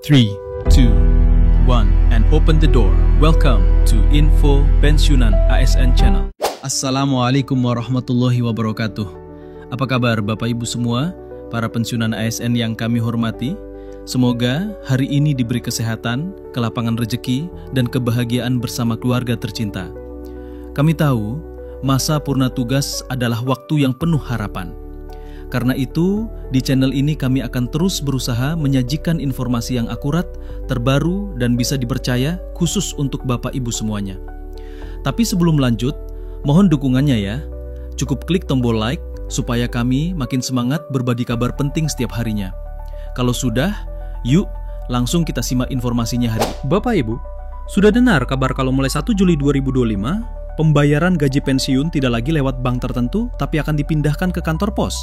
3, 2, 1, and open the door. Welcome to Info Pensiunan ASN Channel. Assalamualaikum warahmatullahi wabarakatuh. Apa kabar Bapak Ibu semua, para pensiunan ASN yang kami hormati? Semoga hari ini diberi kesehatan, kelapangan rezeki, dan kebahagiaan bersama keluarga tercinta. Kami tahu, masa purna tugas adalah waktu yang penuh harapan. Karena itu, di channel ini kami akan terus berusaha menyajikan informasi yang akurat, terbaru, dan bisa dipercaya khusus untuk Bapak Ibu semuanya. Tapi sebelum lanjut, mohon dukungannya ya. Cukup klik tombol like supaya kami makin semangat berbagi kabar penting setiap harinya. Kalau sudah, yuk langsung kita simak informasinya hari ini. Bapak Ibu, sudah dengar kabar kalau mulai 1 Juli 2025, pembayaran gaji pensiun tidak lagi lewat bank tertentu, tapi akan dipindahkan ke kantor pos.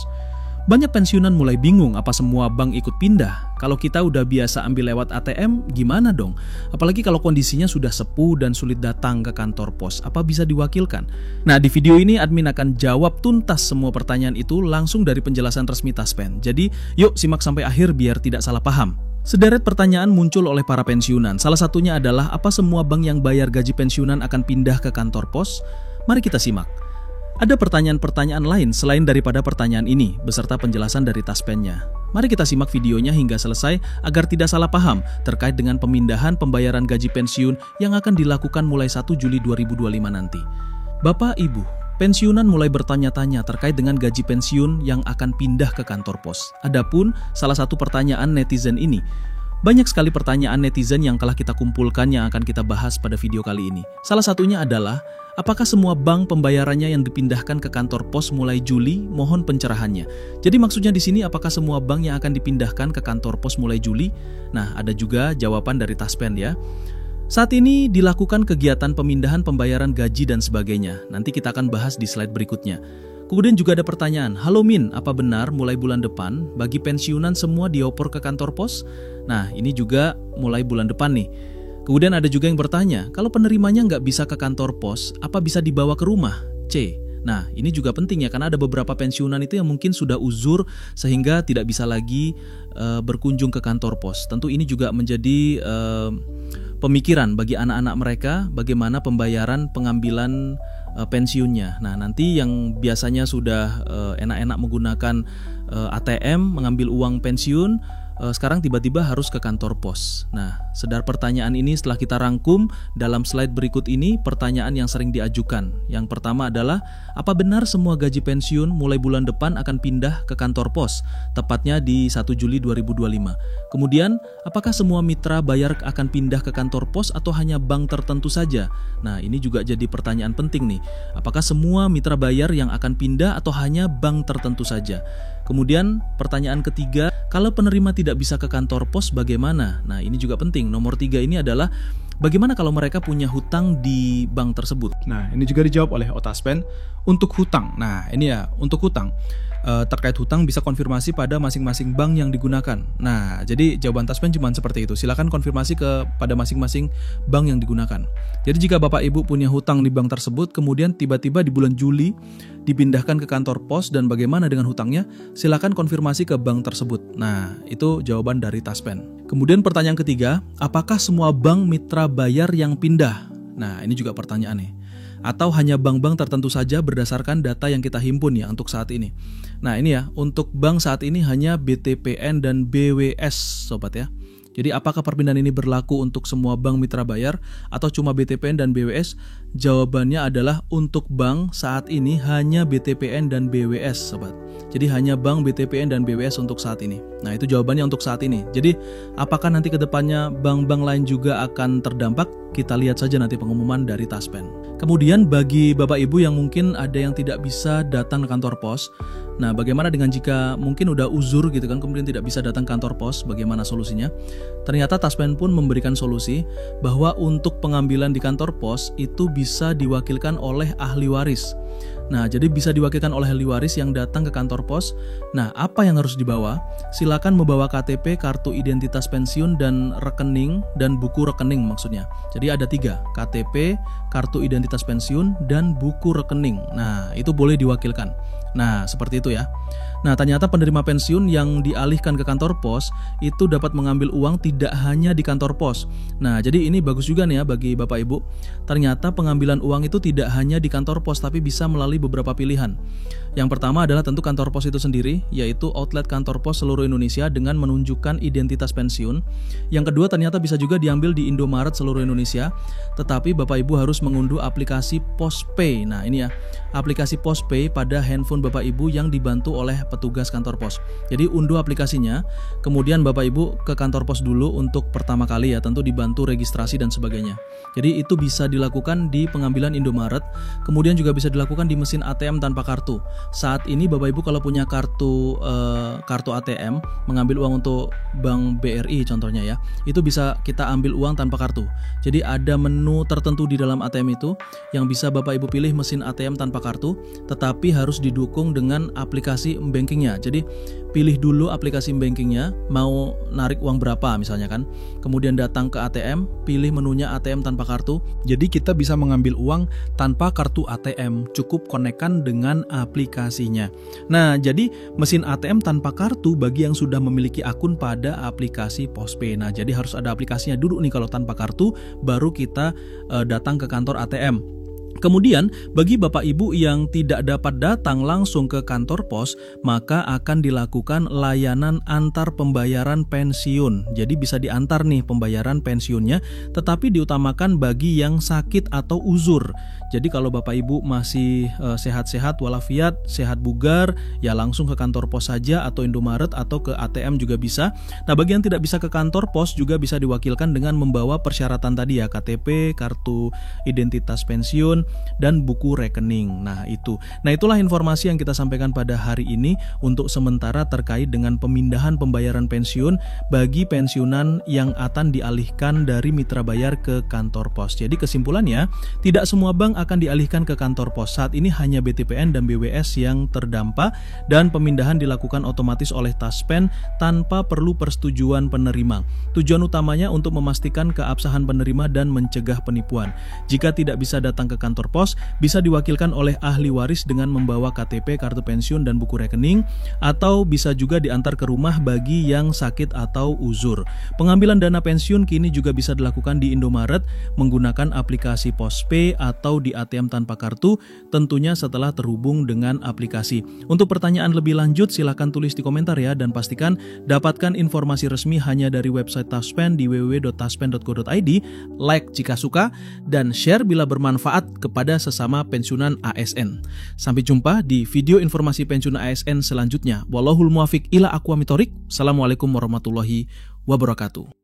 Banyak pensiunan mulai bingung apa semua bank ikut pindah. Kalau kita udah biasa ambil lewat ATM, gimana dong? Apalagi kalau kondisinya sudah sepuh dan sulit datang ke kantor pos, apa bisa diwakilkan? Nah, di video ini admin akan jawab tuntas semua pertanyaan itu langsung dari penjelasan resmi Taspen. Jadi, yuk simak sampai akhir biar tidak salah paham. Sederet pertanyaan muncul oleh para pensiunan. Salah satunya adalah apa semua bank yang bayar gaji pensiunan akan pindah ke kantor pos? Mari kita simak. Ada pertanyaan-pertanyaan lain selain daripada pertanyaan ini, beserta penjelasan dari Taspennya. Mari kita simak videonya hingga selesai agar tidak salah paham terkait dengan pemindahan pembayaran gaji pensiun yang akan dilakukan mulai 1 Juli 2025 nanti. Bapak, Ibu, pensiunan mulai bertanya-tanya terkait dengan gaji pensiun yang akan pindah ke kantor pos. Adapun salah satu pertanyaan netizen ini, banyak sekali pertanyaan netizen yang telah kita kumpulkan yang akan kita bahas pada video kali ini. Salah satunya adalah, apakah semua bank pembayarannya yang dipindahkan ke kantor pos mulai Juli? Mohon pencerahannya. Jadi maksudnya di sini apakah semua bank yang akan dipindahkan ke kantor pos mulai Juli? Nah, ada juga jawaban dari Taspen ya. Saat ini dilakukan kegiatan pemindahan pembayaran gaji dan sebagainya. Nanti kita akan bahas di slide berikutnya. Kemudian juga ada pertanyaan, halo Min, apa benar mulai bulan depan bagi pensiunan semua dioper ke kantor pos? Nah, ini juga mulai bulan depan nih. Kemudian ada juga yang bertanya, kalau penerimanya nggak bisa ke kantor pos, apa bisa dibawa ke rumah? C. Nah, ini juga penting ya, karena ada beberapa pensiunan itu yang mungkin sudah uzur sehingga tidak bisa lagi berkunjung ke kantor pos. Tentu ini juga menjadi pemikiran bagi anak-anak mereka bagaimana pembayaran pengambilan pensiunnya. Nah, nanti yang biasanya sudah enak-enak menggunakan ATM mengambil uang pensiun, sekarang tiba-tiba harus ke kantor pos. Nah, sedar pertanyaan ini setelah kita rangkum dalam slide berikut ini, pertanyaan yang sering diajukan. Yang pertama adalah, apa benar semua gaji pensiun mulai bulan depan akan pindah ke kantor pos, tepatnya di 1 Juli 2025. Kemudian, apakah semua mitra bayar akan pindah ke kantor pos atau hanya bank tertentu saja? Nah, ini juga jadi pertanyaan penting nih. Apakah semua mitra bayar yang akan pindah atau hanya bank tertentu saja? Kemudian pertanyaan ketiga, kalau penerima tidak bisa ke kantor pos bagaimana? Nah, ini juga penting. Nomor 3 ini adalah bagaimana kalau mereka punya hutang di bank tersebut? Nah, ini juga dijawab oleh Otaspen untuk hutang. Nah, ini ya, untuk hutang. Terkait hutang bisa konfirmasi pada masing-masing bank yang digunakan. Nah, jadi jawaban Taspen cuma seperti itu. Silakan konfirmasi kepada masing-masing bank yang digunakan. Jadi jika Bapak Ibu punya hutang di bank tersebut, kemudian tiba-tiba di bulan Juli dipindahkan ke kantor pos dan bagaimana dengan hutangnya, silakan konfirmasi ke bank tersebut. Nah, itu jawaban dari Taspen. Kemudian pertanyaan ketiga, apakah semua bank mitra bayar yang pindah? Nah, ini juga pertanyaannya. Atau hanya bank-bank tertentu saja berdasarkan data yang kita himpun ya untuk saat ini. Nah, ini ya, untuk bank saat ini hanya BTPN dan BWS sobat ya. Jadi apakah perpindahan ini berlaku untuk semua bank mitra bayar atau cuma BTPN dan BWS? Jawabannya adalah untuk bank saat ini hanya BTPN dan BWS sobat. Jadi hanya bank BTPN dan BWS untuk saat ini. Nah, itu jawabannya untuk saat ini. Jadi apakah nanti ke depannya bank-bank lain juga akan terdampak? Kita lihat saja nanti pengumuman dari Taspen. Kemudian bagi Bapak Ibu yang mungkin ada yang tidak bisa datang ke kantor pos, nah bagaimana dengan jika mungkin udah uzur gitu kan, kemudian tidak bisa datang ke kantor pos, bagaimana solusinya? Ternyata Taspen pun memberikan solusi bahwa untuk pengambilan di kantor pos itu bisa diwakilkan oleh ahli waris. Nah, jadi bisa diwakilkan oleh ahli waris yang datang ke kantor pos. Nah, apa yang harus dibawa? Silakan membawa KTP, kartu identitas pensiun, dan rekening, dan buku rekening maksudnya. Jadi ada 3, KTP, kartu identitas pensiun, dan buku rekening. Nah, itu boleh diwakilkan. Nah, seperti itu ya. Nah, ternyata penerima pensiun yang dialihkan ke kantor pos itu dapat mengambil uang tidak hanya di kantor pos. Nah, jadi ini bagus juga nih ya bagi Bapak Ibu. Ternyata pengambilan uang itu tidak hanya di kantor pos tapi bisa melalui beberapa pilihan. Yang pertama adalah tentu kantor pos itu sendiri, yaitu outlet kantor pos seluruh Indonesia dengan menunjukkan identitas pensiun. Yang kedua ternyata bisa juga diambil di Indomaret seluruh Indonesia, tetapi Bapak Ibu harus mengunduh aplikasi PosPay. Nah, ini ya, aplikasi PosPay pada handphone Bapak Ibu yang dibantu oleh petugas kantor pos. Jadi unduh aplikasinya, kemudian Bapak Ibu ke kantor pos dulu untuk pertama kali ya, tentu dibantu registrasi dan sebagainya. Jadi itu bisa dilakukan di pengambilan Indomaret, kemudian juga bisa dilakukan di mesin ATM tanpa kartu. Saat ini Bapak Ibu kalau punya kartu ATM, mengambil uang untuk Bank BRI contohnya ya, itu bisa kita ambil uang tanpa kartu. Jadi ada menu tertentu di dalam ATM itu yang bisa Bapak Ibu pilih mesin ATM tanpa kartu, tetapi harus didukung dengan aplikasi bankingnya. Jadi pilih dulu aplikasi bankingnya, mau narik uang berapa misalnya kan, kemudian datang ke ATM, pilih menunya ATM tanpa kartu. Jadi kita bisa mengambil uang tanpa kartu ATM, cukup konekkan dengan aplikasinya. Nah, jadi mesin ATM tanpa kartu bagi yang sudah memiliki akun pada aplikasi PosPay. Nah, jadi harus ada aplikasinya dulu nih kalau tanpa kartu, baru kita datang ke kantor ATM. Kemudian, bagi Bapak Ibu yang tidak dapat datang langsung ke kantor pos, maka akan dilakukan layanan antar pembayaran pensiun. Jadi bisa diantar nih pembayaran pensiunnya, tetapi diutamakan bagi yang sakit atau uzur. Jadi kalau Bapak Ibu masih sehat-sehat walafiat, sehat bugar, ya langsung ke kantor pos saja atau Indomaret atau ke ATM juga bisa. Nah, bagi yang tidak bisa ke kantor pos juga bisa diwakilkan dengan membawa persyaratan tadi ya, KTP, kartu identitas pensiun, dan buku rekening. Nah, itulah informasi yang kita sampaikan pada hari ini untuk sementara terkait dengan pemindahan pembayaran pensiun bagi pensiunan yang akan dialihkan dari mitra bayar ke kantor pos. Jadi kesimpulannya, tidak semua bank akan dialihkan ke kantor pos. Saat ini hanya BTPN dan BWS yang terdampak dan pemindahan dilakukan otomatis oleh Taspen tanpa perlu persetujuan penerima. Tujuan utamanya untuk memastikan keabsahan penerima dan mencegah penipuan. Jika tidak bisa datang ke kantor pos, bisa diwakilkan oleh ahli waris dengan membawa KTP, kartu pensiun, dan buku rekening, atau bisa juga diantar ke rumah bagi yang sakit atau uzur. Pengambilan dana pensiun kini juga bisa dilakukan di Indomaret menggunakan aplikasi PosPay atau di ATM tanpa kartu, tentunya setelah terhubung dengan aplikasi. Untuk pertanyaan lebih lanjut, silakan tulis di komentar ya, dan pastikan dapatkan informasi resmi hanya dari website Taspen di www.taspen.co.id. Like jika suka, dan share bila bermanfaat kepada sesama pensiunan ASN. Sampai jumpa di video informasi pensiunan ASN selanjutnya. Wallahul muwaffiq ila aqwamit thoriq. Assalamualaikum warahmatullahi wabarakatuh.